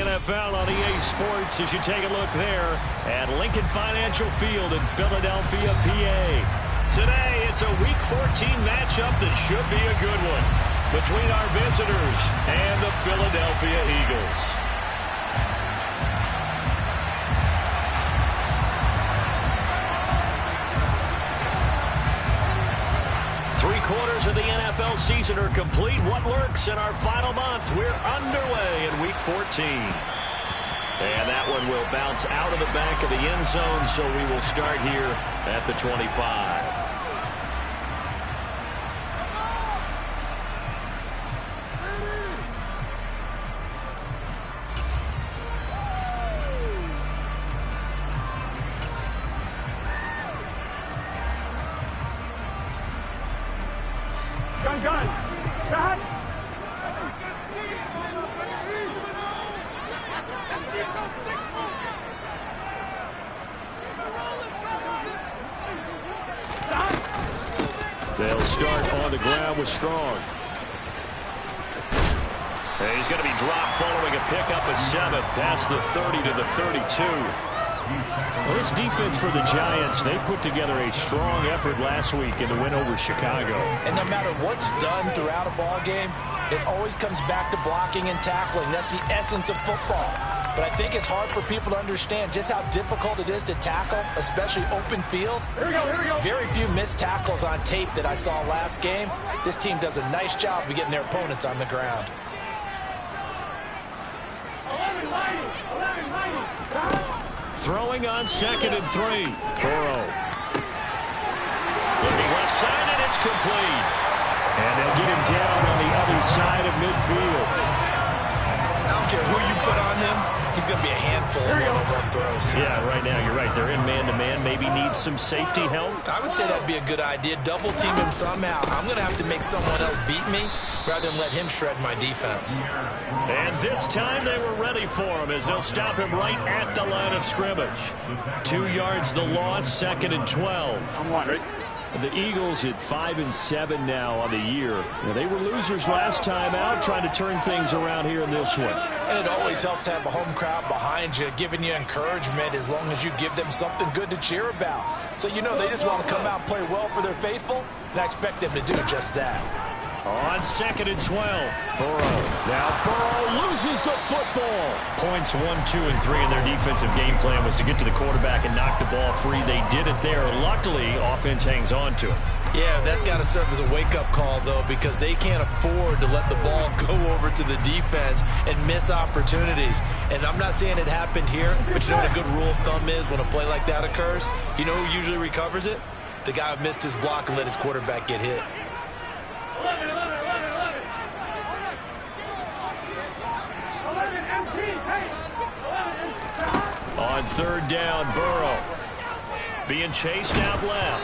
NFL on EA Sports as you take a look there at Lincoln Financial Field in Philadelphia, PA. Today, it's a Week 14 matchup that should be a good one between our visitors and the Philadelphia Eagles. Three-quarters of the NFL season are complete. What lurks in our final month? We're underway in Week 14. And that one will bounce out of the back of the end zone, so we will start here at the 25. They'll start on the ground with Strong. And he's going to be dropped following a pickup of 7 past the 30 to the 32. Well, this defense for the Giants, they put together a strong effort last week in the win over Chicago. And no matter what's done throughout a ball game, it always comes back to blocking and tackling. That's the essence of football. But I think it's hard for people to understand just how difficult it is to tackle, especially open field. Here we go. Very few missed tackles on tape that I saw last game. This team does a nice job of getting their opponents on the ground. Throwing on 2nd and 3. Burrow. Looking left side, and it's complete. And they'll get him down on the other side of midfield. I don't care who you put on him. He's going to be a handful of one-on-one throws. Yeah, right now, you're right. They're in man-to-man. Maybe needs some safety help. I would say that'd be a good idea. Double team him somehow. I'm going to have to make someone else beat me rather than let him shred my defense. And this time they were ready for him as they'll stop him right at the line of scrimmage. 2 yards the loss, 2nd and 12. Come on, right? The Eagles at 5-7 now on the year. Now, they were losers last time out, trying to turn things around here in this one. And it always helps to have a home crowd behind you, giving you encouragement as long as you give them something good to cheer about. So you know they just want to come out and play well for their faithful, and I expect them to do just that. On 2nd and 12, Burrow. Now Burrow loses the football. Points 1, 2, and 3 in their defensive game plan was to get to the quarterback and knock the ball free. They did it there. Luckily, offense hangs on to it. Yeah, that's got to serve as a wake-up call, though, because they can't afford to let the ball go over to the defense and miss opportunities. And I'm not saying it happened here, but you know what a good rule of thumb is when a play like that occurs? You know who usually recovers it? The guy who missed his block and let his quarterback get hit. On 3rd down, Burrow being chased out left.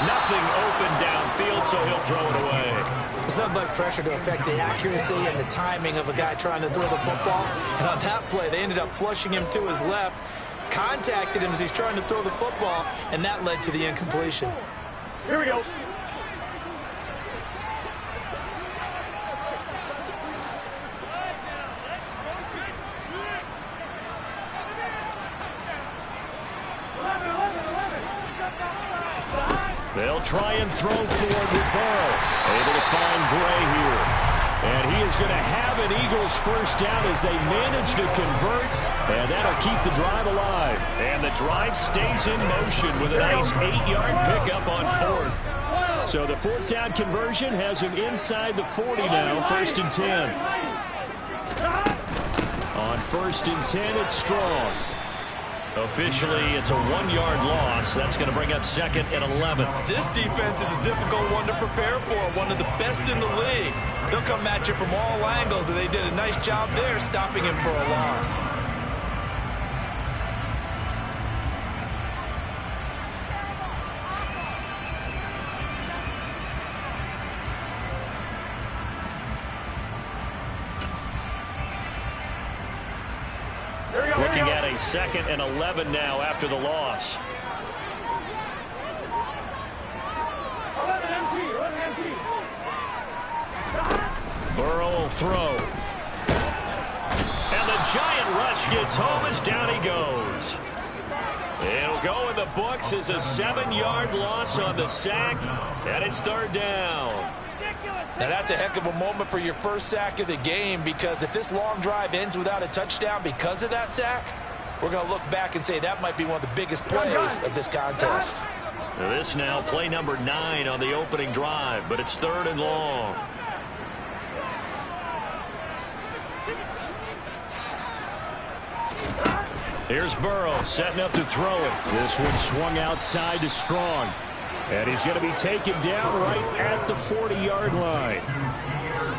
Nothing open downfield, so he'll throw it away. It's nothing like pressure to affect the accuracy and the timing of a guy trying to throw the football. And on that play, they ended up flushing him to his left, contacted him as he's trying to throw the football, and that led to the incompletion. Here we go. They'll try and throw forward with Burrow. Able to find Gray here. And he is going to have an Eagles first down as they manage to convert. And that'll keep the drive alive. And the drive stays in motion with a nice 8-yard pickup on 4th. So the 4th down conversion has him inside the 40 now, 1st and 10. On 1st and 10, it's Strong. Officially, it's a 1-yard loss. That's going to bring up 2nd and 11. This defense is a difficult one to prepare for, one of the best in the league. They'll come at you from all angles, and they did a nice job there stopping him for a loss. Looking at a 2nd and 11 now after the loss. Burrow will throw. And the giant rush gets home as down he goes. It'll go in the books as a 7-yard loss on the sack, and it's third down. Now that's a heck of a moment for your first sack of the game, because if this long drive ends without a touchdown because of that sack, we're going to look back and say that might be one of the biggest plays of this contest. This now play number 9 on the opening drive, but it's third and long. Here's Burrow setting up to throw it. This one swung outside to Strong. And he's going to be taken down right at the 40-yard line.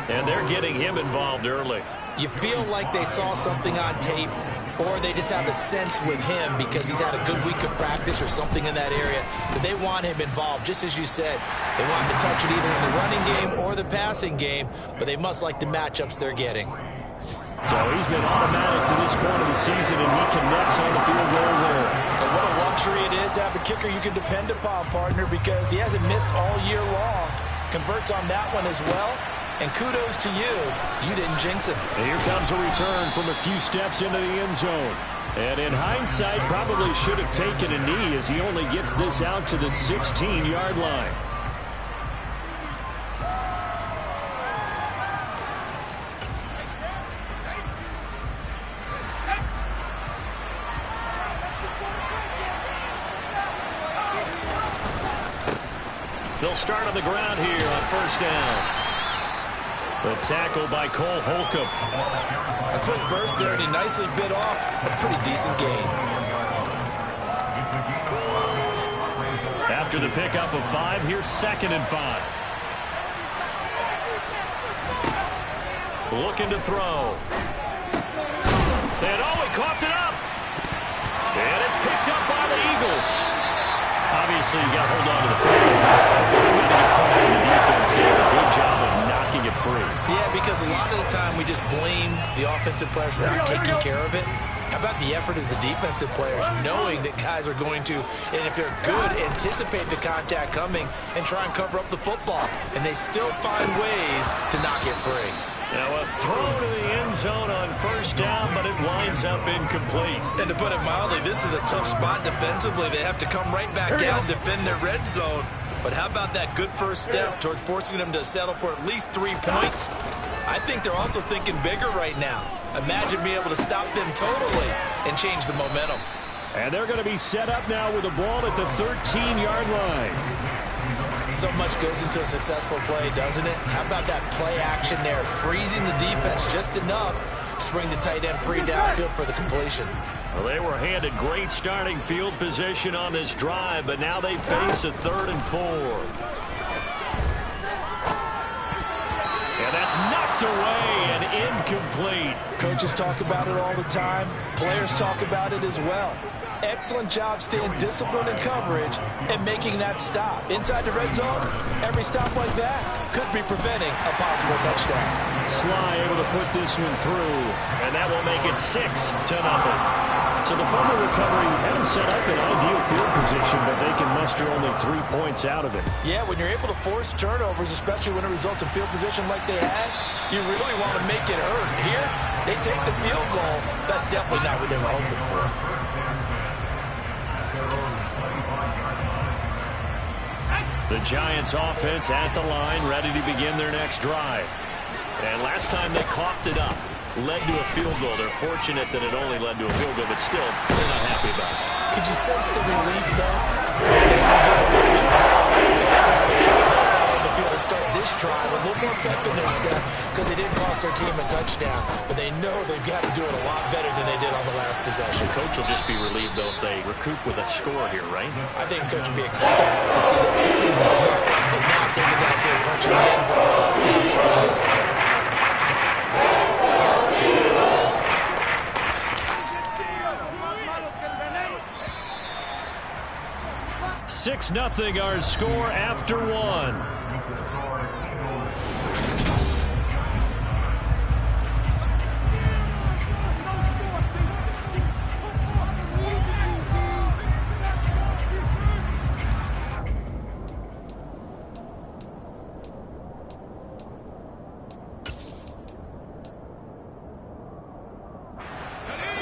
And they're getting him involved early. You feel like they saw something on tape, or they just have a sense with him because he's had a good week of practice or something in that area that they want him involved. Just as you said, they want him to touch it either in the running game or the passing game, but they must like the matchups they're getting. So he's been automatic to this point of the season, and he connects on the field goal there. And what a luxury it is to have a kicker you can depend upon, partner, because he hasn't missed all year long. Converts on that one as well. And kudos to you. You didn't jinx him. And here comes a return from a few steps into the end zone. And in hindsight, probably should have taken a knee as he only gets this out to the 16-yard line. They'll start on the ground here on first down. The tackle by Cole Holcomb. A quick burst there, and he nicely bit off a pretty decent gain. After the pickup of 5, here's 2nd and 5. Looking to throw. And he coughed it up. And it's picked up by the Eagles. Obviously, you got to hold on to the football. You got to give credit to the defense here. A good job of knocking it free. Yeah, because a lot of the time we just blame the offensive players for not taking care of it. How about the effort of the defensive players, knowing that guys are going to, and if they're good, anticipate the contact coming and try and cover up the football. And they still find ways to knock it free. Now a throw to the end zone on first down, but it winds up incomplete. And to put it mildly, this is a tough spot defensively. They have to come right back out and defend their red zone. But how about that good first step towards forcing them to settle for at least 3 points? I think they're also thinking bigger right now. Imagine being able to stop them totally and change the momentum. And they're going to be set up now with the ball at the 13-yard line. So much goes into a successful play, doesn't it? How about that play action there, freezing the defense just enough to spring the tight end free downfield for the completion. Well, they were handed great starting field position on this drive, but now they face a 3rd and 4. And that's knocked away and incomplete. Coaches talk about it all the time. Players talk about it as well. Excellent job staying disciplined in coverage and making that stop. Inside the red zone, every stop like that could be preventing a possible touchdown. Sly able to put this one through, and that will make it 6-0. So the fumble recovery had them set up in ideal field position, but they can muster only 3 points out of it. Yeah, when you're able to force turnovers, especially when it results in field position like they had, you really want to make it hurt. Here, they take the field goal. That's definitely not what they were hoping for. The Giants offense at the line, ready to begin their next drive. And last time they coughed it up, led to a field goal. They're fortunate that it only led to a field goal, but still, they're not happy about it. Could you sense the relief, though? They want to try back out on the field and start this drive with a little more pep in their step because they didn't cost their team a touchdown, but they know they've got to do it a lot better than they did on the last possession. The coach will just be relieved, though, if they recoup with a score here, right? I think Coach will be ecstatic to see them pick themselves up and now take it back there and punch in the end zone. 6-0 our score after 1.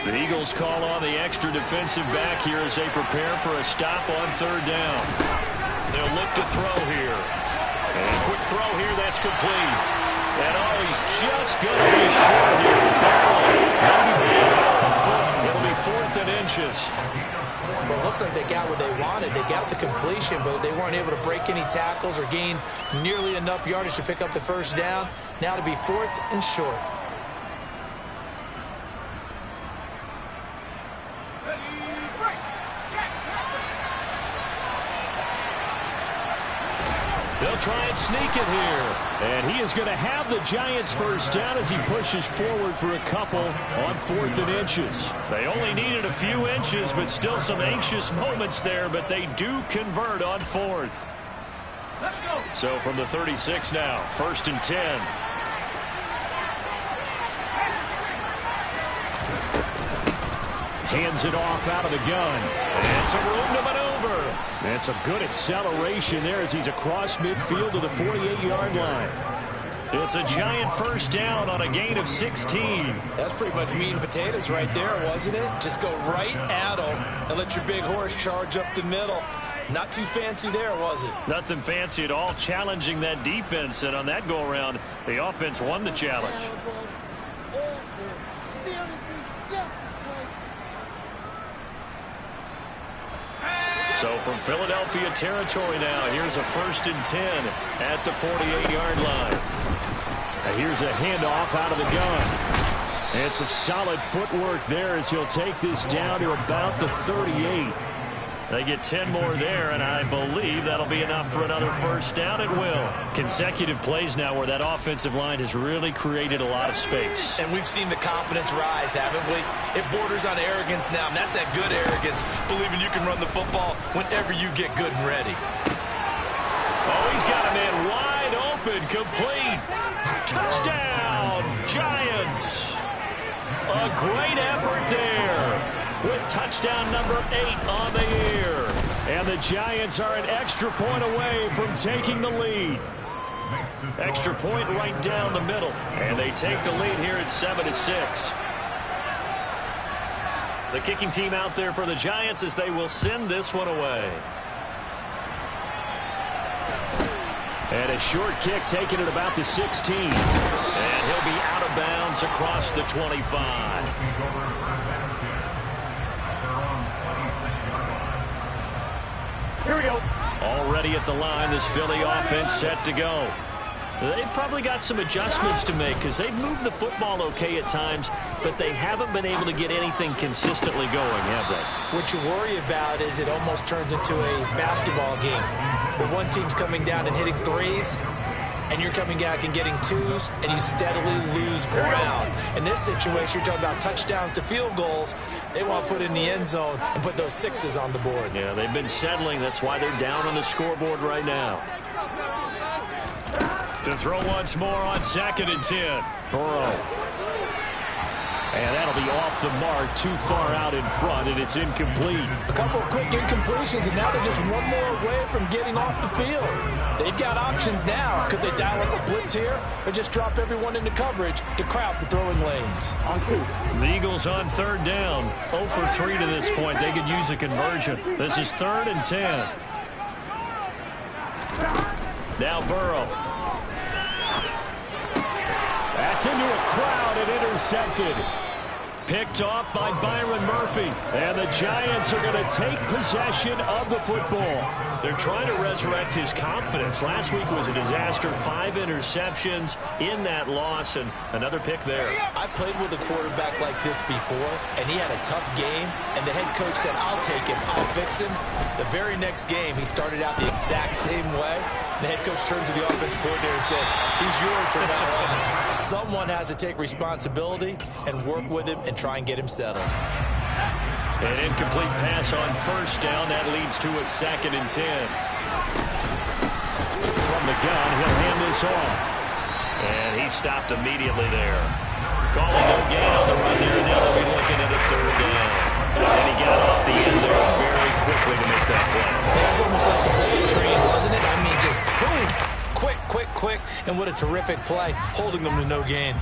The Eagles call on the extra defensive back here as they prepare for a stop on third down. They'll look to throw here. And a quick throw here, that's complete. And he's just going to be short here. Maybe off a foot. It'll be 4th and inches. Well, it looks like they got what they wanted. They got the completion, but they weren't able to break any tackles or gain nearly enough yardage to pick up the first down. Now to be 4th and short. They'll try and sneak it here. And he is going to have the Giants first down as he pushes forward for a couple on 4th and inches. They only needed a few inches, but still some anxious moments there, but they do convert on 4th. So from the 36 now, 1st and 10. Hands it off out of the gun. And some room to maneuver. And some good acceleration there as he's across midfield to the 48-yard line. It's a Giant first down on a gain of 16. That's pretty much meat and potatoes right there, wasn't it? Just go right at him and let your big horse charge up the middle. Not too fancy there, was it? Nothing fancy at all, challenging that defense. And on that go-around, the offense won the challenge. So from Philadelphia territory now, here's a 1st and 10 at the 48-yard line. And here's a handoff out of the gun. And some solid footwork there as he'll take this down to about the 38. They get 10 more there, and I believe that'll be enough for another first down. It will. Consecutive plays now where that offensive line has really created a lot of space. And we've seen the confidence rise, haven't we? It borders on arrogance now, and that's that good arrogance, believing you can run the football whenever you get good and ready. Oh, he's got a man wide open, complete. Touchdown, Giants. A great effort there. With touchdown number 8 on the year. And the Giants are an extra point away from taking the lead. Extra point right down the middle. And they take the lead here at 7-6. The kicking team out there for the Giants as they will send this one away. And a short kick taken at about the 16. And he'll be out of bounds across the 25. Here we go. Already at the line, this Philly offense set to go. They've probably got some adjustments to make because they've moved the football okay at times, but they haven't been able to get anything consistently going, have they? What you worry about is it almost turns into a basketball game where one team's coming down and hitting threes, and you're coming back and getting twos, and you steadily lose ground. In this situation, you're talking about touchdowns to field goals. They want to put in the end zone and put those 6s on the board. Yeah, they've been settling. That's why they're down on the scoreboard right now. To throw once more on 2nd and 10. Burrow. And that'll be off the mark, too far out in front, and it's incomplete. A couple of quick incompletions, and now they're just one more away from getting off the field. They've got options now. Could they dial up a blitz here or just drop everyone into coverage to crowd the throwing lanes? The Eagles on 3rd down. 0 for 3 to this point. They could use a conversion. This is 3rd and 10. Now Burrow. That's into a crowd and intercepted. Picked off by Byron Murphy. And the Giants are going to take possession of the football. They're trying to resurrect his confidence. Last week was a disaster. 5 interceptions in that loss, and another pick there. I played with a quarterback like this before, and he had a tough game, and the head coach said, I'll take him, I'll fix him. The very next game, he started out the exact same way. The head coach turned to the offensive coordinator and said, he's yours from now on. Someone has to take responsibility and work with him and try and get him settled. An incomplete pass on 1st down. That leads to a 2nd and 10. From the gun, he'll hand this off. And he stopped immediately there. Calling no gain on the run there. Now they'll be looking at a 3rd down. And he got off the end there very quickly to make that play. That was almost like the bullet train, wasn't it? I mean, just zoom. Quick, quick, quick. And what a terrific play, holding them to no gain.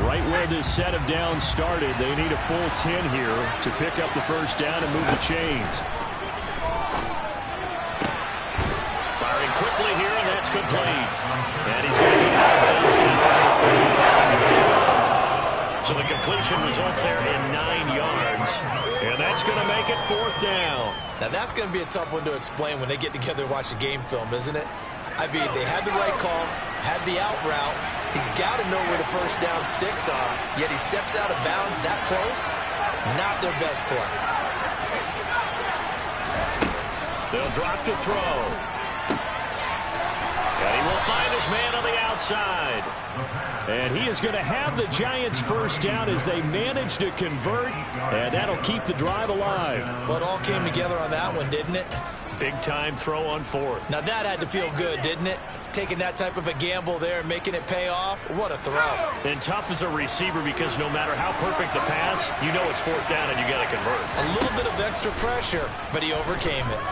Right where this set of downs started, they need a full 10 here to pick up the first down and move the chains. Firing quickly here, and that's complete. And he's going to be out of bounds down to the 35. So the completion results there in 9 yards. And that's going to make it 4th down. Now that's going to be a tough one to explain when they get together and watch the game film, isn't it? I mean, they had the right call, had the out route. He's got to know where the first down sticks are, yet he steps out of bounds that close. Not their best play. They'll drop to throw. And he will find his man on the outside. And he is going to have the Giants first down as they manage to convert, and that'll keep the drive alive. Well, it all came together on that one, didn't it? Big-time throw on 4th. Now that had to feel good, didn't it? Taking that type of a gamble there and making it pay off. What a throw. And tough as a receiver because no matter how perfect the pass, you know it's 4th down and you got to convert. A little bit of extra pressure, but he overcame it.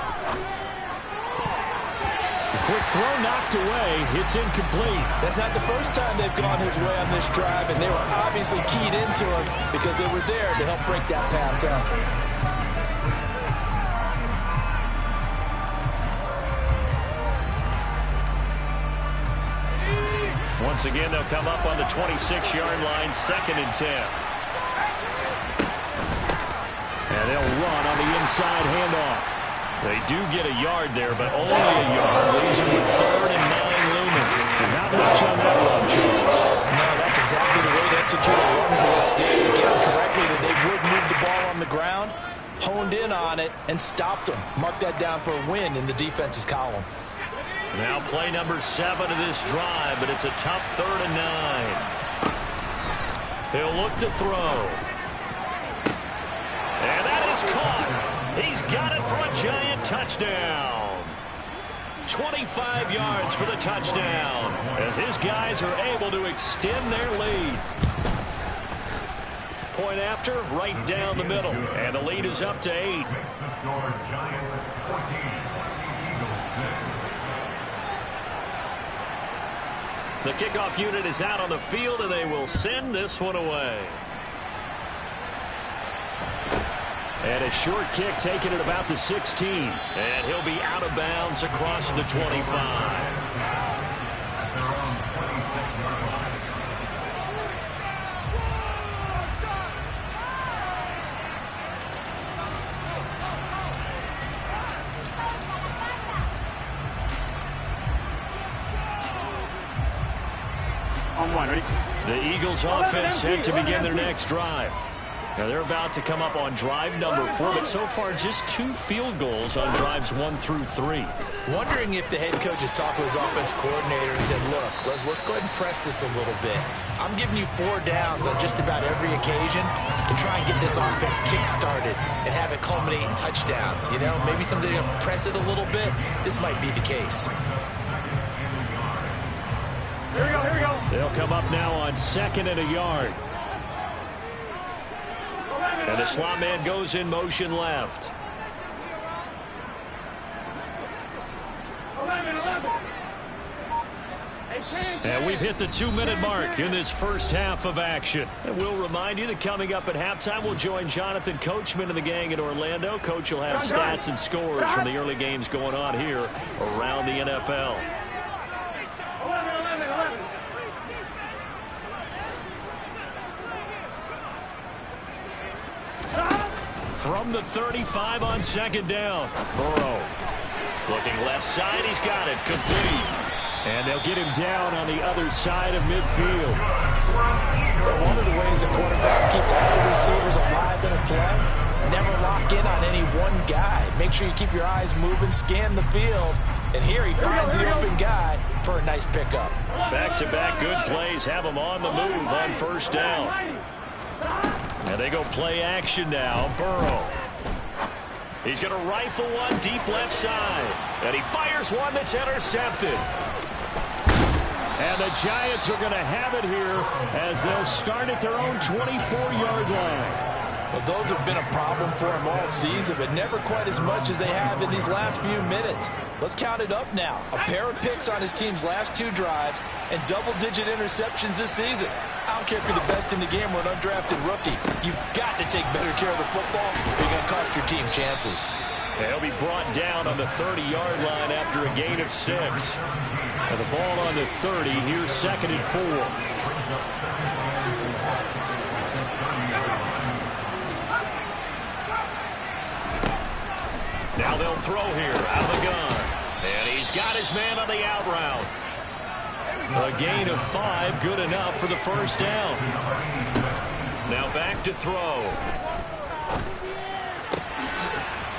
A quick throw knocked away. It's incomplete. That's not the first time they've gone his way on this drive, and they were obviously keyed into him because they were there to help break that pass up. Once again, they'll come up on the 26-yard line, 2nd and 10. And they'll run on the inside handoff. They do get a yard there, but only a yard. Leaves them with 3rd and 9 looming. Not much on that run, Charles. No, that's exactly the way to execute a run blitz. They guessed correctly that they would move the ball on the ground, honed in on it, and stopped them. Mark that down for a win in the defense's column. Now play number 7 of this drive, but it's a tough 3rd and 9. He'll look to throw. And that is caught. He's got it for a Giant touchdown. 25 yards for the touchdown as his guys are able to extend their lead. Point after, right down the middle. And the lead is up to 8. The kickoff unit is out on the field, and they will send this one away. And a short kick taken at about the 16. And he'll be out of bounds across the 25. The Eagles offense set to begin their next drive. Now they're about to come up on drive number 4, but so far just 2 field goals on drives 1 through 3. Wondering if the head coach has talked with his offense coordinator and said, look, let's go ahead and press this a little bit. I'm giving you 4 downs on just about every occasion to try and get this offense kick-started and have it culminate in touchdowns. You know, maybe someday to press it a little bit. This might be the case. Here we go. They'll come up now on 2nd and a yard. And the slot man goes in motion left. 11. And we've hit the 2-minute mark in this first half of action. And we'll remind you that coming up at halftime, we'll join Jonathan Coachman and the gang in Orlando. Coach will have stats and scores from the early games going on here around the NFL. 11. From the 35 on 2nd down. Burrow looking left side. He's got it. Complete. And they'll get him down on the other side of midfield. One of the ways that quarterbacks keep all the receivers alive in a play, never lock in on any one guy. Make sure you keep your eyes moving, scan the field. And here he finds the open guy for a nice pickup. Back-to-back good plays have him on the move on 1st down. And they go play action now. Burrow. He's going to rifle one deep left side. And he fires one that's intercepted. And the Giants are going to have it here as they'll start at their own 24-yard line. Well, those have been a problem for him all season, but never quite as much as they have in these last few minutes. Let's count it up now. A pair of picks on his team's last 2 drives and double-digit interceptions this season. I'm don't care if you're the best in the game or an undrafted rookie. You've got to take better care of the football or you're going to cost your team chances. He'll be brought down on the 30-yard line after a gain of 6. And the ball on the 30. Here's 2nd and 4. Now they'll throw here out of the gun. And he's got his man on the out route. A gain of 5, good enough for the first down. Now back to throw.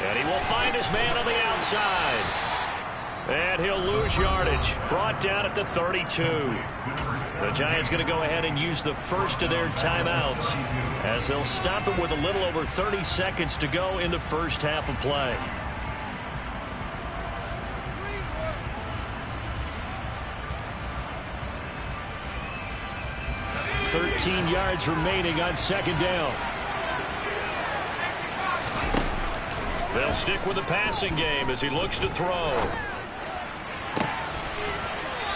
And he will find his man on the outside. And he'll lose yardage. Brought down at the 32. The Giants going to go ahead and use the first of their timeouts as they'll stop it with a little over 30 seconds to go in the first half of play. 13 yards remaining on 2nd down. They'll stick with the passing game as he looks to throw.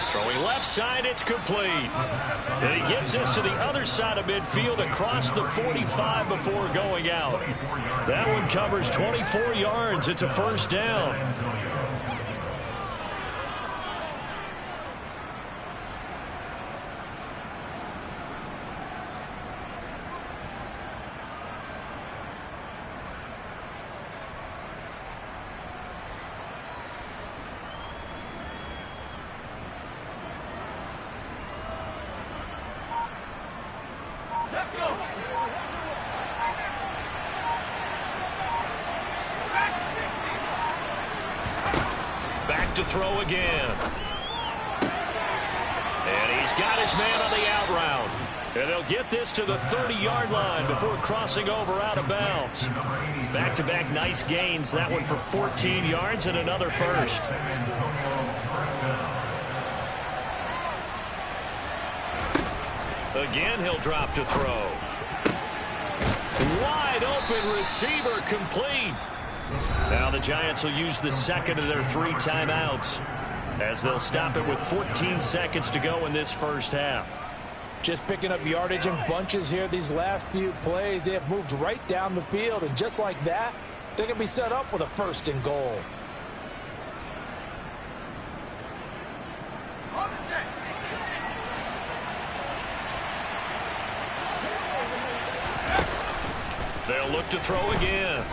Throwing left side, it's complete. And he gets this to the other side of midfield across the 45 before going out. That one covers 24 yards. It's a first down. To throw again. And he's got his man on the out route. And they'll get this to the 30-yard line before crossing over out of bounds. Back-to-back nice gains. That one for 14 yards and another first. Again, he'll drop to throw. Wide open receiver complete. Now the Giants will use the second of their 3 timeouts as they'll stop it with 14 seconds to go in this first half. Just picking up yardage in bunches here these last few plays. They have moved right down the field, and just like that, they can be set up with a 1st and goal. They'll look to throw again.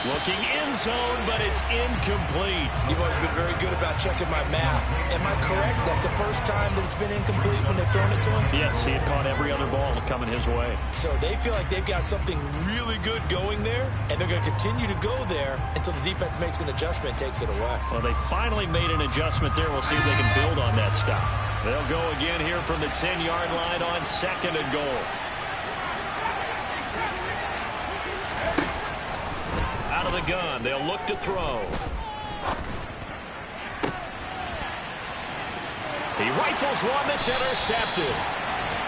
Looking end zone, but it's incomplete. You've always been very good about checking my math. Am I correct? That's the first time that it's been incomplete when they've thrown it to him? Yes, he had caught every other ball coming his way. So they feel like they've got something really good going there, and they're going to continue to go there until the defense makes an adjustment and takes it away. Well, they finally made an adjustment there. We'll see if they can build on that stop. They'll go again here from the 10-yard line on 2nd and goal. Out of the gun, they'll look to throw. He rifles one that's intercepted.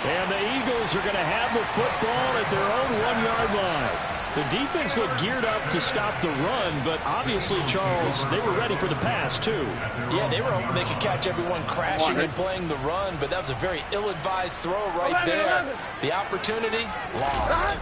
And the Eagles are going to have the football at their own 1-yard line. The defense looked geared up to stop the run, but obviously, Charles, they were ready for the pass, too. Yeah, they were hoping they could catch everyone crashing and playing the run, but that was a very ill-advised throw right there. The opportunity, lost.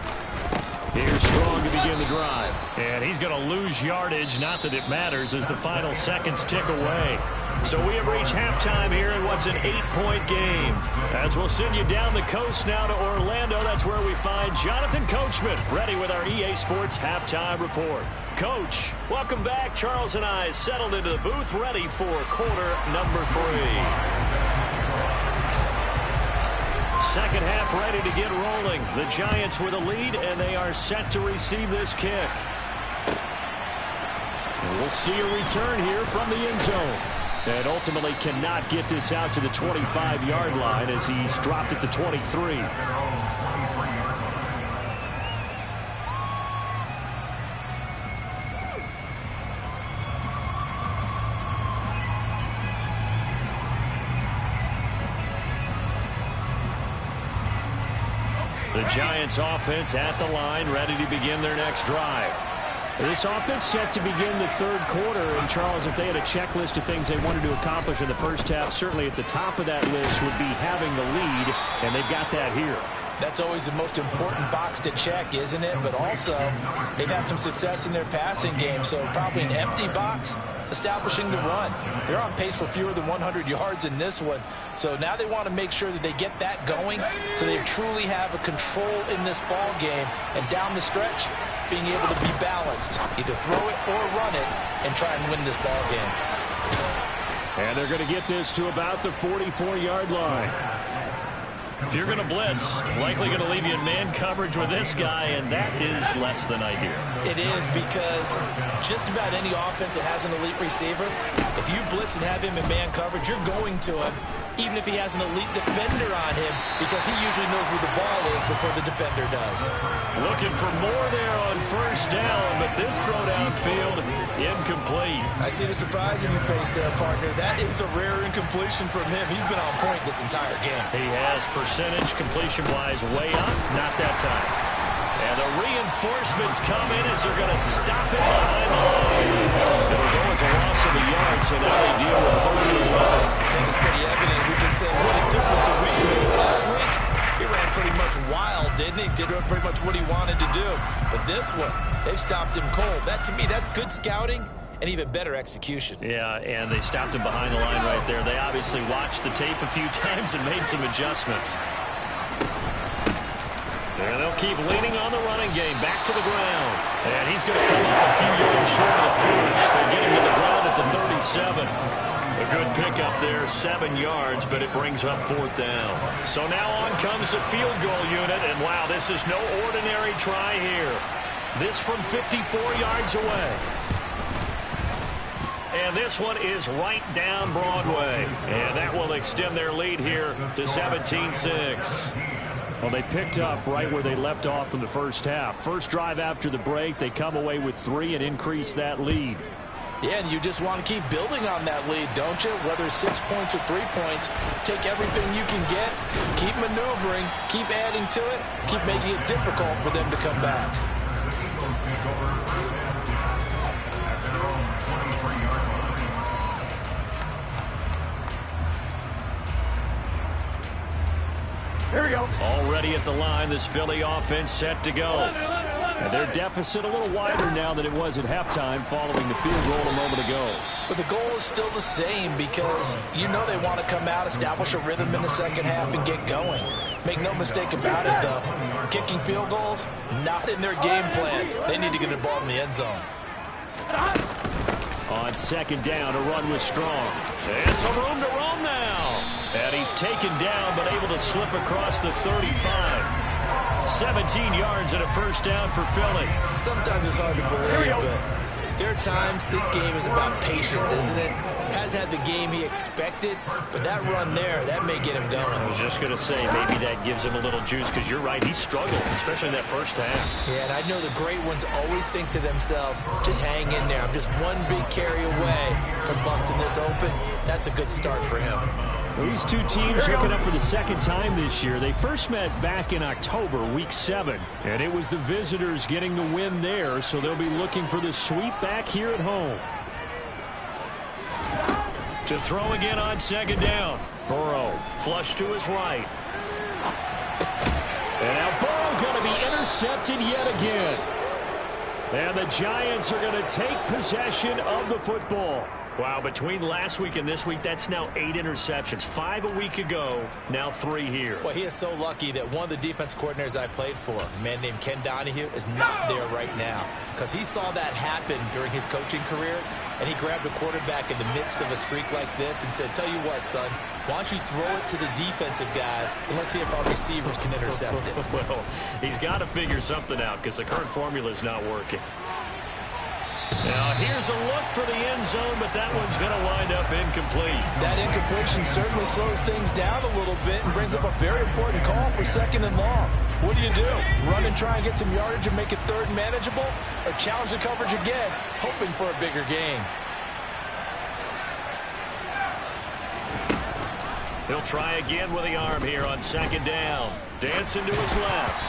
Here's Strong to begin the drive. And he's going to lose yardage. Not that it matters as the final seconds tick away. So we have reached halftime here in what's an 8-point game. As we'll send you down the coast now to Orlando. That's where we find Jonathan Coachman ready with our EA Sports halftime report. Coach, welcome back. Charles and I settled into the booth ready for quarter number 3. Second half ready to get rolling. The Giants with a lead, and they are set to receive this kick. We'll see a return here from the end zone. And ultimately cannot get this out to the 25-yard line as he's dropped at the 23. The Giants offense at the line, ready to begin their next drive. This offense set to begin the third quarter. And, Charles, if they had a checklist of things they wanted to accomplish in the first half, certainly at the top of that list would be having the lead, and they've got that here. That's always the most important box to check, isn't it? But also, they've had some success in their passing game, so probably an empty box establishing the run. They're on pace for fewer than 100 yards in this one, so now they want to make sure that they get that going so they truly have a control in this ball game, and down the stretch, being able to be balanced, either throw it or run it, and try and win this ball game. And they're going to get this to about the 44-yard line. If you're going to blitz, likely going to leave you in man coverage with this guy, and that is less than ideal. It is, because just about any offense that has an elite receiver, if you blitz and have him in man coverage, you're going to him, even if he has an elite defender on him, because he usually knows where the ball is before the defender does. Looking for more there on first down, but this throw downfield, incomplete. I see the surprise in your face there, partner. That is a rare incompletion from him. He's been on point this entire game. He has percentage completion-wise way up, not that time. And the reinforcements come in as they're going to stop it behind the line. It'll go as a loss of a yard, so now they deal with 3rd and 11. I think it's pretty evident. We can say what a difference a week makes. Last week, he ran pretty much wild, didn't he? Did pretty much what he wanted to do. But this one, they stopped him cold. That, to me, that's good scouting and even better execution. Yeah, and they stopped him behind the line right there. They obviously watched the tape a few times and made some adjustments. And they'll keep leaning on the running game. Back to the ground. And he's going to come up a few yards short of the first. They get him to the ground at the 37. A good pickup there, 7 yards, but it brings up 4th down. So now on comes the field goal unit. And, wow, this is no ordinary try here. This from 54 yards away. And this one is right down Broadway. And that will extend their lead here to 17-6. Well, they picked up right where they left off in the first half. First drive after the break, they come away with 3 and increase that lead. Yeah, and you just want to keep building on that lead, don't you? Whether 6 points or 3 points, take everything you can get, keep maneuvering, keep adding to it, keep making it difficult for them to come back. Here we go. Already at the line, this Philly offense set to go. And their deficit a little wider now than it was at halftime following the field goal a moment ago. But the goal is still the same, because you know they want to come out, establish a rhythm in the second half, and get going. Make no mistake about it, though. Kicking field goals, not in their game plan. They need to get the ball in the end zone. On 2nd down, a run was strong. And some room to roam now. And he's taken down, but able to slip across the 35. 17 yards and a first down for Philly. Sometimes it's hard to believe, but there are times this game is about patience, isn't it? Has had the game he expected, but that run there, that may get him going. I was just going to say, maybe that gives him a little juice, because you're right, he struggled, especially in that first half. Yeah, and I know the great ones always think to themselves, just hang in there. I'm just one big carry away from busting this open. That's a good start for him. Well, these two teams hooking up for the 2nd time this year. They first met back in October, week 7, and it was the visitors getting the win there, so they'll be looking for the sweep back here at home. To throw again on 2nd down. Burrow flush to his right. And now Burrow going to be intercepted yet again. And the Giants are going to take possession of the football. Wow, between last week and this week, that's now 8 interceptions. 5 a week ago, now 3 here. Well, he is so lucky that one of the defense coordinators I played for, a man named Ken Donahue, is not there right now, because he saw that happen during his coaching career, and he grabbed a quarterback in the midst of a streak like this and said, tell you what, son, why don't you throw it to the defensive guys, and let's see if our receivers can intercept it. Well, he's got to figure something out, because the current formula is not working. Now here's a look for the end zone, but that one's going to wind up incomplete. That incompletion certainly slows things down a little bit and brings up a very important call for 2nd and long. What do? Run and try and get some yardage and make it 3rd and manageable? Or challenge the coverage again, hoping for a bigger gain? He'll try again with the arm here on 2nd down. Dancing to his left.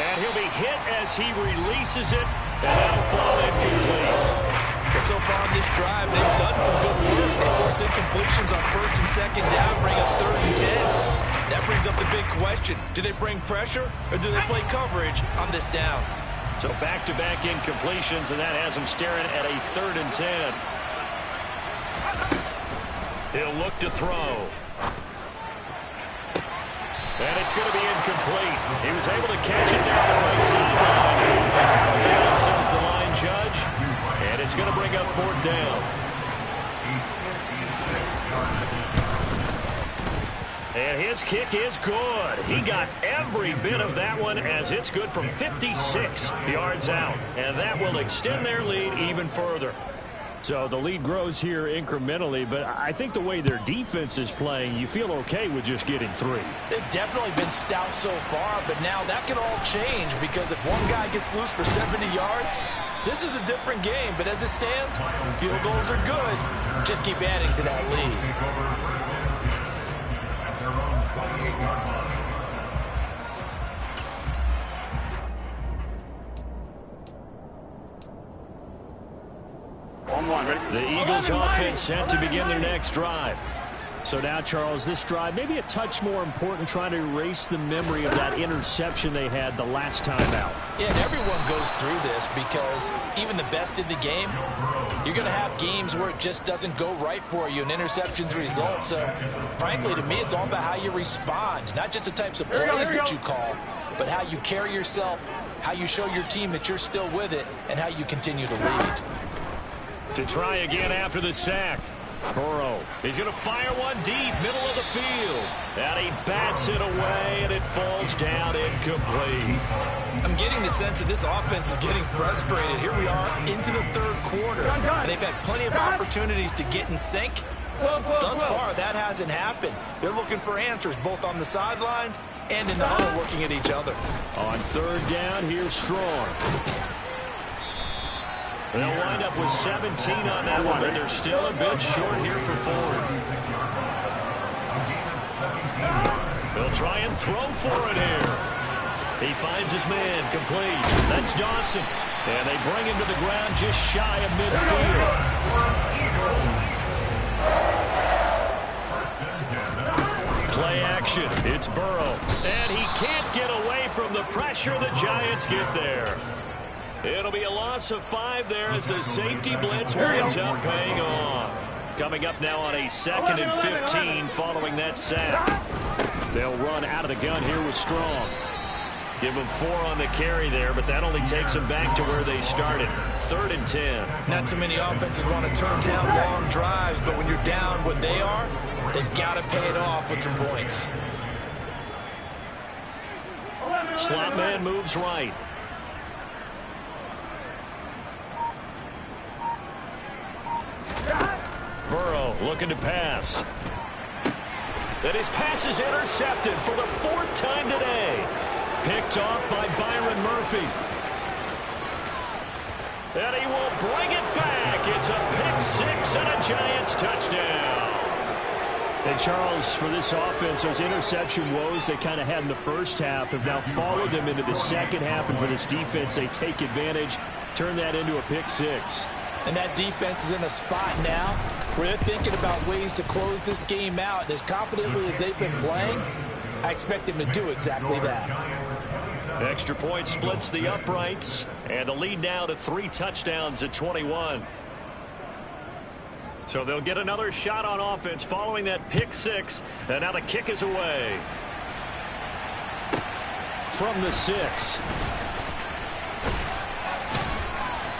And he'll be hit as he releases it. And that'll fall incomplete. But so far in this drive, they've done some good work. They force incompletions on first and second down, bring up 3rd and 10. That brings up the big question. Do they bring pressure or do they play coverage on this down? So back-to-back incompletions, and that has them staring at a 3rd and 10. He'll look to throw. And it's going to be incomplete. He was able to catch it down the right sideline. That says the line judge. And it's going to bring up 4th down. And his kick is good. He got every bit of that one as it's good from 56 yards out. And that will extend their lead even further. So the lead grows here incrementally, but I think the way their defense is playing, you feel okay with just getting 3. They've definitely been stout so far, but now that can all change because if one guy gets loose for 70 yards, this is a different game. But as it stands, field goals are good. Just keep adding to that lead. The Eagles offense set to begin their next drive. So now, Charles, this drive maybe a touch more important, trying to erase the memory of that interception they had the last time out. Yeah, and everyone goes through this because even the best in the game, you're going to have games where it just doesn't go right for you, and interceptions result. So, frankly, to me, it's all about how you respond, not just the types of plays that you call, but how you carry yourself, how you show your team that you're still with it, and how you continue to lead. To try again after the sack. Burrow. He's going to fire one deep, middle of the field. And he bats it away, and it falls down incomplete. I'm getting the sense that this offense is getting frustrated. Here we are into the 3rd quarter, and they've had plenty of opportunities to get in sync. Thus far, that hasn't happened. They're looking for answers both on the sidelines and in the huddle looking at each other. On 3rd down, here's Strong. They'll wind up with 17 on that one, but they're still a bit short here for 4th. They'll try and throw for it here. He finds his man, complete. That's Dawson. And they bring him to the ground just shy of midfield. Play action. It's Burrow. And he can't get away from the pressure. The Giants get there. It'll be a loss of 5 there as the safety blitz winds up paying off. Coming up now on a 2nd and 15 following that sack. They'll run out of the gun here with Strong. Give them 4 on the carry there, but that only takes them back to where they started. 3rd and 10. Not too many offenses want to turn down long drives, but when you're down what they are, they've got to pay it off with some points. Slot man moves right. Burrow looking to pass. And his pass is intercepted for the 4th time today. Picked off by Byron Murphy. And he will bring it back. It's a pick 6 and a Giants touchdown. And Charles, for this offense, those interception woes they kind of had in the first half have now followed them into the second half. And for this defense, they take advantage, turn that into a pick 6. And that defense is in a spot now where they're thinking about ways to close this game out. And as confidently as they've been playing, I expect them to do exactly that. Extra point splits the uprights. And the lead now to 3 touchdowns at 21. So they'll get another shot on offense following that pick 6. And now the kick is away. From the 6.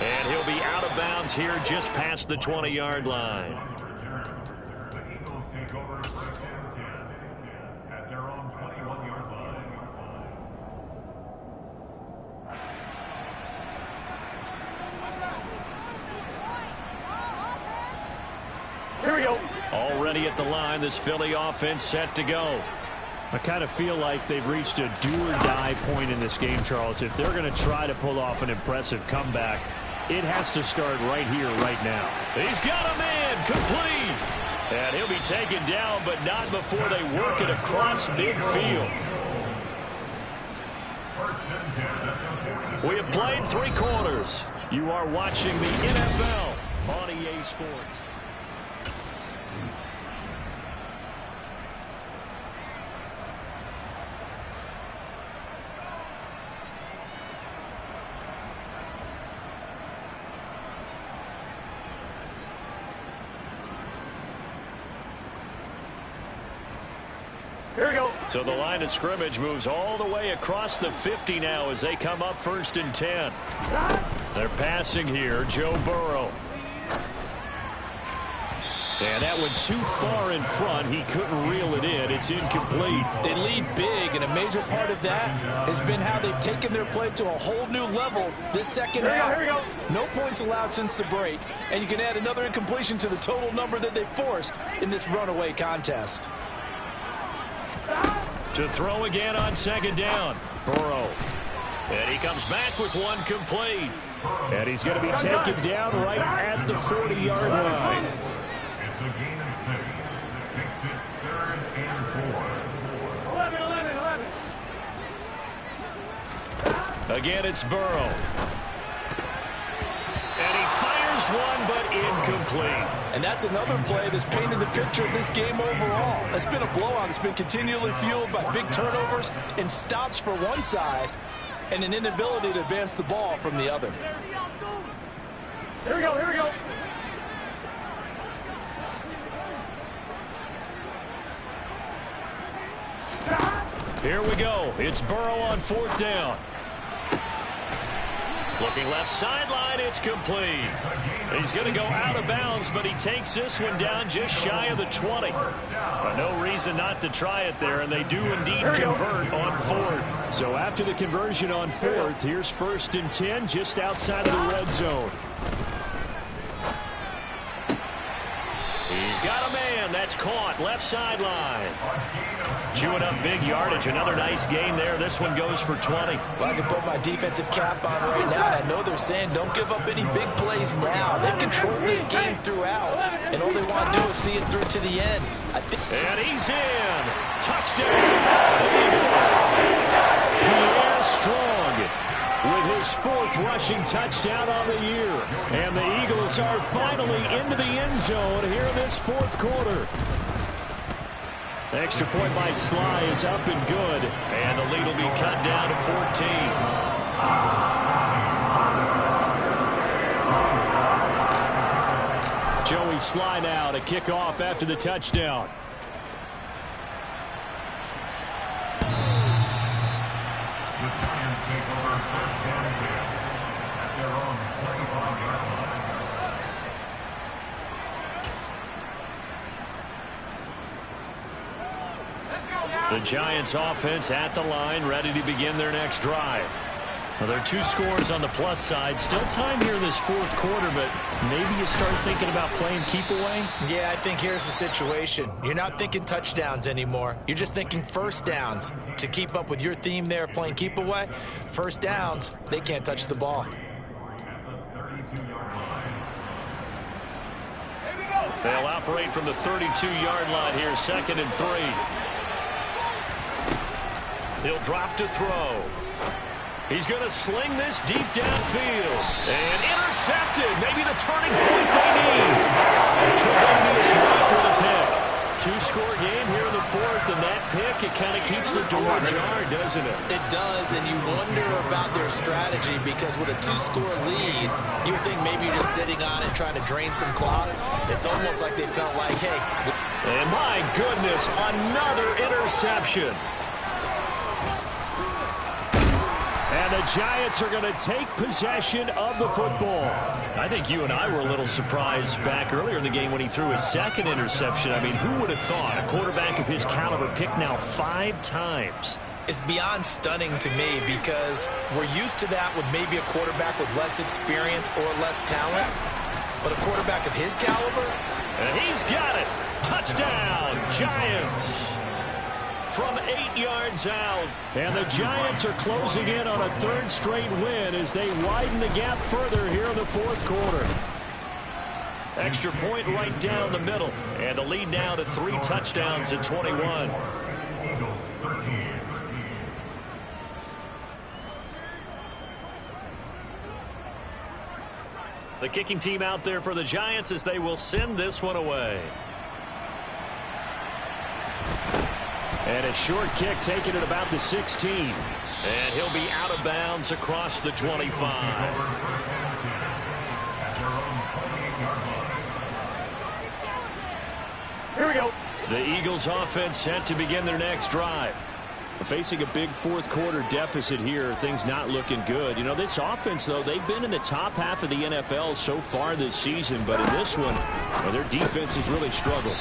And he'll be out of bounds here just past the 20-yard line. Here we go. Already at the line, this Philly offense set to go. I kind of feel like they've reached a do-or-die point in this game, Charles. If they're going to try to pull off an impressive comeback, it has to start right here, right now. He's got a man, complete. And he'll be taken down, but not before they work it across midfield. We have played 3 quarters. You are watching the NFL on EA Sports. Here we go. So the line of scrimmage moves all the way across the 50 now as they come up 1st and 10. They're passing here, Joe Burrow. And that went too far in front. He couldn't reel it in. It's incomplete. They lead big, and a major part of that has been how they've taken their play to a whole new level this second half. Here we go. No points allowed since the break, and you can add another incompletion to the total number that they forced in this runaway contest. To throw again on 2nd down. Burrow. And he comes back with one complete. And he's going to be taken down right at the 40-yard line. It's a gain of 6. Takes it 3rd and 4. 11. Again, it's Burrow. And he fires one, but incomplete. And that's another play that's painted the picture of this game overall. It's been a blowout. It's been continually fueled by big turnovers and stops for one side and an inability to advance the ball from the other. Here we go. Here we go. Here we go. It's Burrow on 4th down. Looking left sideline, it's complete. He's going to go out of bounds, but he takes this one down just shy of the 20. But no reason not to try it there, and they do indeed convert on 4th. So after the conversion on 4th, here's 1st and 10 just outside of the red zone. He's got a man. That's caught. Left sideline. Chewing up big yardage. Another nice gain there. This one goes for 20. Well, I can put my defensive cap on right now, and I know they're saying don't give up any big plays now. They've controlled this game throughout, and all they want to do is see it through to the end. And he's in. Touchdown. Pierre Strong with his 4th rushing touchdown on the year. And the Eagles are finally into the end zone here in this 4th quarter. The extra point by Sly is up and good. And the lead will be cut down to 14. Joey Sly now to kick off after the touchdown. The Giants take over 1st and 10 at their own 25-yard line. The Giants offense at the line, ready to begin their next drive. Well, there are 2 scores on the plus side. Still time here in this 4th quarter, but maybe you start thinking about playing keep away? Yeah, I think here's the situation. You're not thinking touchdowns anymore. You're just thinking 1st downs. To keep up with your theme there, playing keep away, 1st downs, they can't touch the ball. They'll operate from the 32-yard line here, 2nd and 3. He'll drop to throw. He's going to sling this deep downfield. And intercepted. Maybe the turning point they need. Tremendous run with a pick. 2-score game here in the 4th, and that pick, it kind of keeps the door ajar, doesn't it? It does, and you wonder about their strategy because with a 2-score lead, you would think maybe you're just sitting on it trying to drain some clock. It's almost like they felt like, hey. And my goodness, another interception. And the Giants are going to take possession of the football. I think you and I were a little surprised back earlier in the game when he threw his 2nd interception. I mean, who would have thought a quarterback of his caliber picked now 5 times? It's beyond stunning to me because we're used to that with maybe a quarterback with less experience or less talent. But a quarterback of his caliber? And he's got it. Touchdown, Giants. From 8 yards out. And the Giants are closing in on a 3rd straight win as they widen the gap further here in the 4th quarter. Extra point right down the middle. And the lead now to 3 touchdowns at 21. The kicking team out there for the Giants as they will send this one away. And a short kick taken at about the 16. And he'll be out of bounds across the 25. Here we go. The Eagles offense set to begin their next drive. Facing a big fourth quarter deficit here, things not looking good. You know, this offense, though, they've been in the top half of the NFL so far this season, but in this one, well, their defense has really struggled.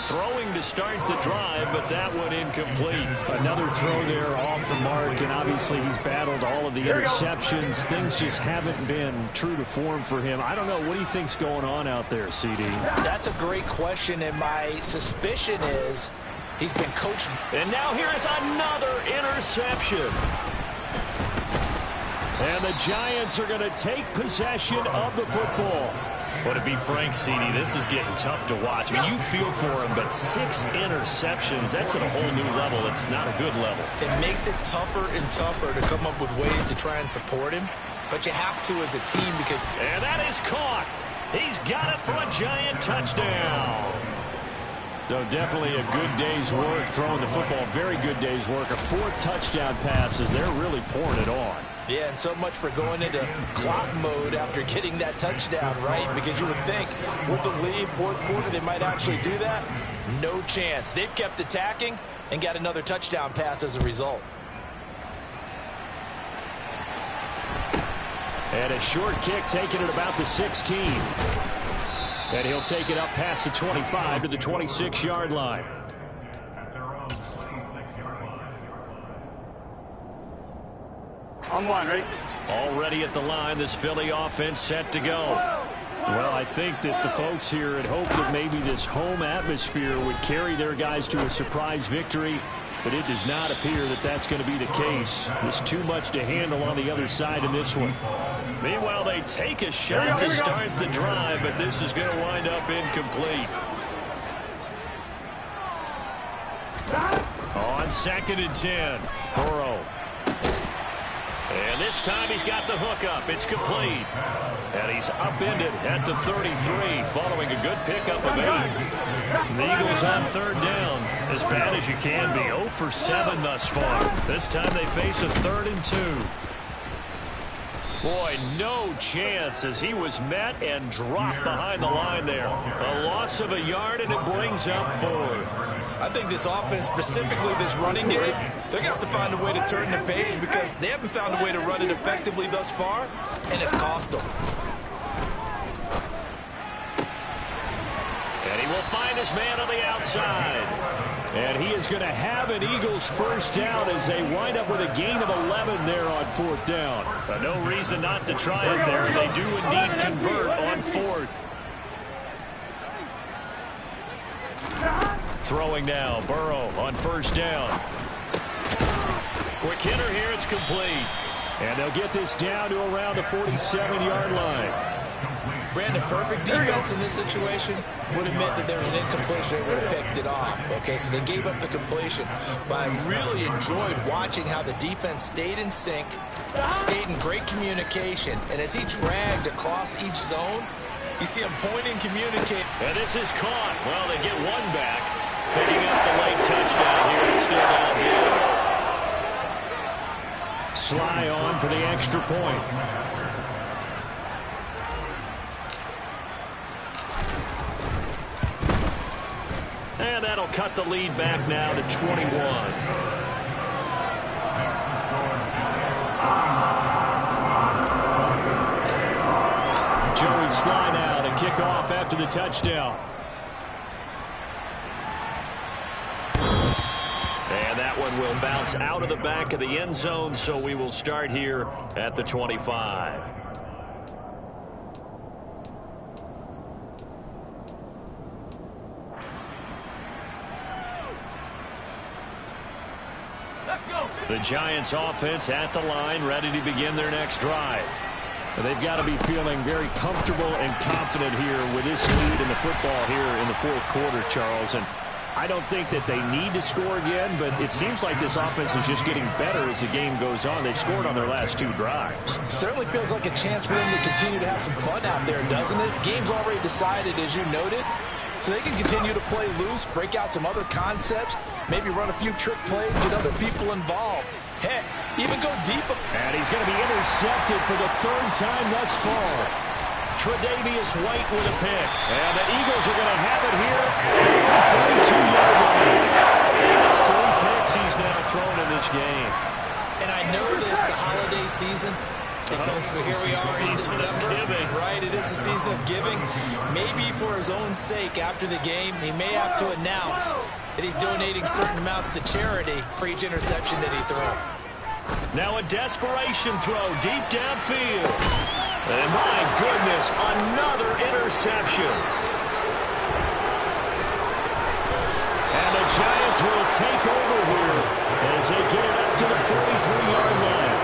Throwing to start the drive, but that one incomplete. Another throw there off the mark, and obviously he's battled all of the interceptions. Things just haven't been true to form for him. I don't know. What do you think's going on out there, CD? That's a great question, and my suspicion is he's been coached. And now here is another interception. And the Giants are going to take possession of the football. But to be frank, CD, this is getting tough to watch. I mean, you feel for him, but 6 interceptions, that's at a whole new level. It's not a good level. It makes it tougher and tougher to come up with ways to try and support him. But you have to as a team because... And that is caught. He's got it for a Giant touchdown. So definitely a good day's work throwing the football. Very good day's work. A 4th touchdown pass as they're really pouring it on. Yeah, and so much for going into clock mode after getting that touchdown, right? Because you would think with the lead, fourth quarter, they might actually do that. No chance. They've kept attacking and got another touchdown pass as a result. And a short kick taken at about the 16. And he'll take it up past the 25 to the 26-yard line. On one, ready? Already at the line, this Philly offense set to go. Well, I think that the folks here had hoped that maybe this home atmosphere would carry their guys to a surprise victory, but it does not appear that that's going to be the case. There's too much to handle on the other side in this one. Meanwhile, they take a shot to start the drive, but this is going to wind up incomplete. On 2nd and 10, Burrow. And this time he's got the hook up. It's complete. And he's upended at the 33 following a good pickup of 8. The Eagles on 3rd down. As bad as you can be. 0 for 7 thus far. This time they face a 3rd and 2. Boy, no chance as he was met and dropped behind the line there. A loss of a yard, and it brings up 4th. I think this offense, specifically this running game, they're going to have to find a way to turn the page because they haven't found a way to run it effectively thus far, and it's cost them. And he will find his man on the outside. And he is going to have an Eagles first down as they wind up with a gain of 11 there on 4th down. But no reason not to try it there, and they do indeed convert on 4th. Throwing now, Burrow on 1st down. Quick hitter here, it's complete. And they'll get this down to around the 47-yard line. Brandon, perfect defense in this situation would admit that there was an incompletion. They would have picked it off. Okay, so they gave up the completion. But I really enjoyed watching how the defense stayed in sync, stayed in great communication. And as he dragged across each zone, you see him pointing, communicating. And this is caught. Well, they get one back. Picking up the late touchdown here. It's still down here. Sly on for the extra point. And that'll cut the lead back now to 21. Joey Sly now to kick off after the touchdown. And that one will bounce out of the back of the end zone, so we will start here at the 25. The Giants offense at the line, ready to begin their next drive. They've got to be feeling very comfortable and confident here with this lead in the football here in the fourth quarter, Charles. And I don't think that they need to score again, but it seems like this offense is just getting better as the game goes on. They've scored on their last 2 drives. Certainly feels like a chance for them to continue to have some fun out there, doesn't it? Game's already decided, as you noted, so they can continue to play loose, break out some other concepts, maybe run a few trick plays, get other people involved. Heck, even go deep. And he's going to be intercepted for the 3rd time thus far. Tre'Davious White with a pick. And the Eagles are going to have it here at the 32-yard line. That's 3 picks he's now thrown in this game. And I know this, the holiday season, because here we are in December, right? It is the season of giving. Maybe for his own sake, after the game, he may have to announce that he's donating certain amounts to charity for each interception that he threw. Now a desperation throw deep downfield. And my goodness, another interception. And the Giants will take over here as they get it up to the 43-yard line.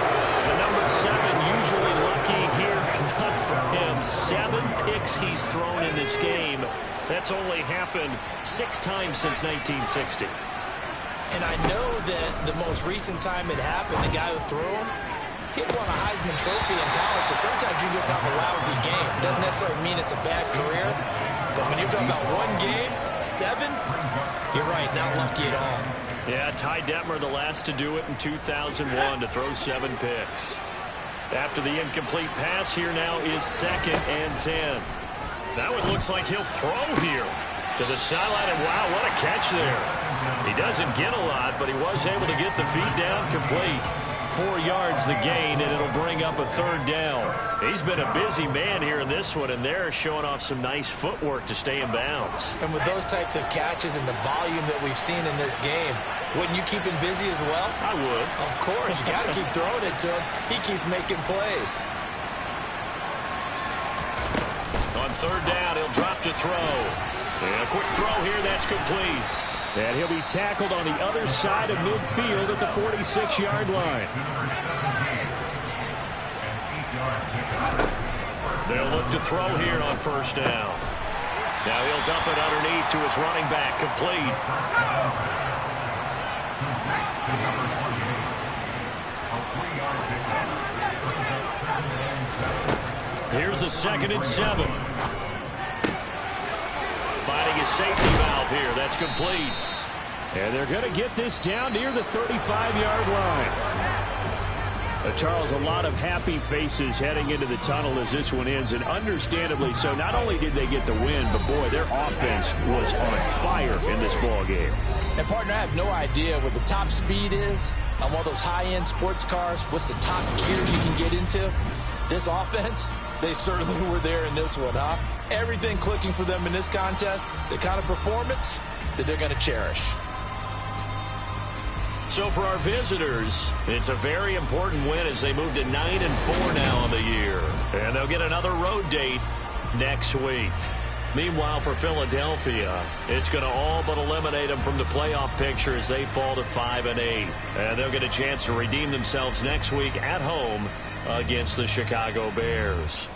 The number 7 usually lucky here. Not for him. 7 picks he's thrown in this game. That's only happened 6 times since 1960. And I know that the most recent time it happened, the guy who threw him, he won a Heisman Trophy in college, so sometimes you just have a lousy game. Doesn't necessarily mean it's a bad career, but when you're talking about 1 game, 7, you're right, not lucky at all. Yeah, Ty Detmer, the last to do it in 2001, to throw 7 picks. After the incomplete pass, here now is 2nd and 10. Now it looks like he'll throw here to the sideline, and wow, what a catch there. He doesn't get a lot, but he was able to get the feet down complete. 4 yards the gain, and it'll bring up a 3rd down. He's been a busy man here in this one, and they're showing off some nice footwork to stay in bounds. And with those types of catches and the volume that we've seen in this game, wouldn't you keep him busy as well? I would. Of course, you got to keep throwing it to him. He keeps making plays. On 3rd down, he'll drop to throw. And a quick throw here, that's complete. And he'll be tackled on the other side of midfield at the 46-yard line. They'll look to throw here on 1st down. Now he'll dump it underneath to his running back, complete. Here's a 2nd and 7. Finding his safety valve here. That's complete. And they're going to get this down near the 35-yard line. Charles, a lot of happy faces heading into the tunnel as this one ends, and understandably so. Not only did they get the win, but boy, their offense was on fire in this ball game. And partner, I have no idea what the top speed is on one of those high-end sports cars. What's the top gear you can get into? This offense, they certainly were there in this one, huh? Everything clicking for them in this contest, the kind of performance that they're going to cherish. So for our visitors, it's a very important win as they move to 9-4 now on the year. And they'll get another road date next week. Meanwhile, for Philadelphia, it's going to all but eliminate them from the playoff picture as they fall to 5-8. And they'll get a chance to redeem themselves next week at home against the Chicago Bears.